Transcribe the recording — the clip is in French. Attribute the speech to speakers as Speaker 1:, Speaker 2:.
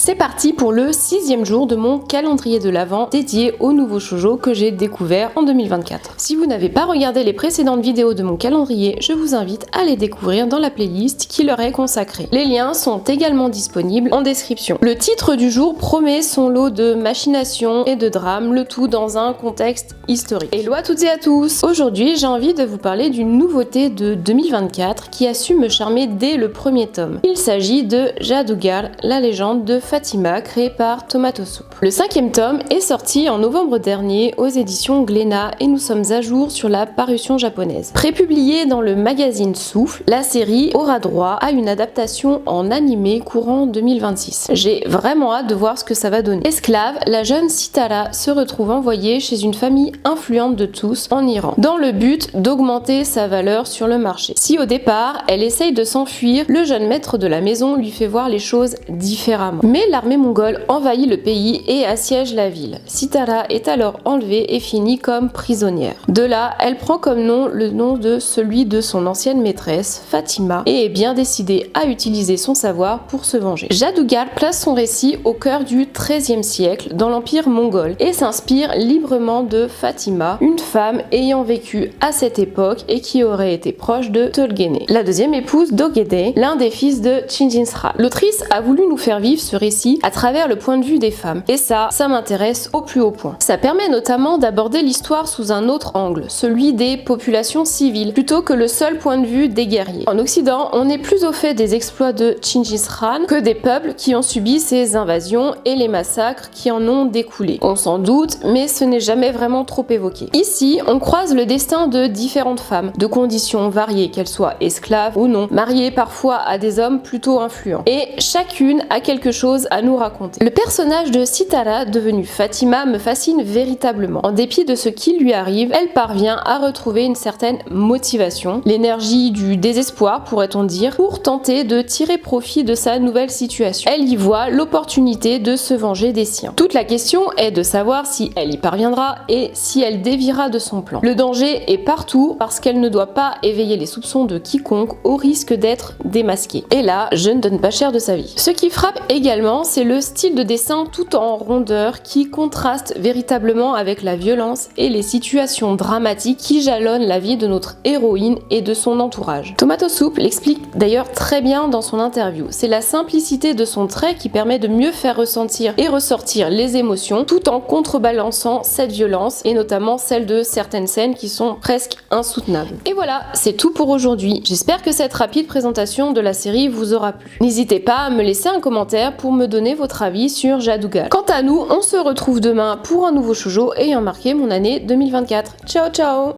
Speaker 1: C'est parti pour le 6e jour de mon calendrier de l'Avent dédié au nouveau shoujo que j'ai découvert en 2024. Si vous n'avez pas regardé les précédentes vidéos de mon calendrier, je vous invite à les découvrir dans la playlist qui leur est consacrée. Les liens sont également disponibles en description. Le titre du jour promet son lot de machination et de drame, le tout dans un contexte historique. Hello à toutes et à tous! Aujourd'hui, j'ai envie de vous parler d'une nouveauté de 2024 qui a su me charmer dès le premier tome. Il s'agit de Jadugar, la légende de Fatima, créée par Tomato Soup. Le 5e tome est sorti en novembre dernier aux éditions Glénat et nous sommes à jour sur la parution japonaise. Prépubliée dans le magazine Souffle, la série aura droit à une adaptation en animé courant 2026. J'ai vraiment hâte de voir ce que ça va donner. Esclave, la jeune Sitara se retrouve envoyée chez une famille influente de tous en Iran, dans le but d'augmenter sa valeur sur le marché. Si au départ, elle essaye de s'enfuir, le jeune maître de la maison lui fait voir les choses différemment. Mais l'armée mongole envahit le pays et assiège la ville. Sitara est alors enlevée et finit comme prisonnière. De là, elle prend comme nom le nom de celui de son ancienne maîtresse, Fatima, et est bien décidée à utiliser son savoir pour se venger. Jadugar place son récit au cœur du XIIIe siècle dans l'empire mongol et s'inspire librement de Fatima, une femme ayant vécu à cette époque et qui aurait été proche de Tolgene, la deuxième épouse d'Ogedei, l'un des fils de Chinjinsra. L'autrice a voulu nous faire vivre ce récit à travers le point de vue des femmes. Et ça m'intéresse au plus haut point. Ça permet notamment d'aborder l'histoire sous un autre angle, celui des populations civiles, plutôt que le seul point de vue des guerriers. En Occident, on est plus au fait des exploits de Chinggis Khan que des peuples qui ont subi ces invasions et les massacres qui en ont découlé. On s'en doute, mais ce n'est jamais vraiment trop évoqué. Ici, on croise le destin de différentes femmes, de conditions variées, qu'elles soient esclaves ou non, mariées parfois à des hommes plutôt influents. Et chacune a quelque chose à nous raconter. Le personnage de Sitara, devenue Fatima, me fascine véritablement. En dépit de ce qui lui arrive, elle parvient à retrouver une certaine motivation, l'énergie du désespoir pourrait-on dire, pour tenter de tirer profit de sa nouvelle situation. Elle y voit l'opportunité de se venger des siens. Toute la question est de savoir si elle y parviendra et si elle déviera de son plan. Le danger est partout parce qu'elle ne doit pas éveiller les soupçons de quiconque au risque d'être démasquée. Et là, je ne donne pas cher de sa vie. Ce qui frappe également, c'est le style de dessin tout en rondeur qui contraste véritablement avec la violence et les situations dramatiques qui jalonnent la vie de notre héroïne et de son entourage. Tomato Soup l'explique d'ailleurs très bien dans son interview. C'est la simplicité de son trait qui permet de mieux faire ressentir et ressortir les émotions tout en contrebalançant cette violence et notamment celle de certaines scènes qui sont presque insoutenables. Et voilà, c'est tout pour aujourd'hui. J'espère que cette rapide présentation de la série vous aura plu. N'hésitez pas à me laisser un commentaire pour me donner votre avis sur Jadugar. Quant à nous, on se retrouve demain pour un nouveau shoujo ayant marqué mon année 2024. Ciao ciao!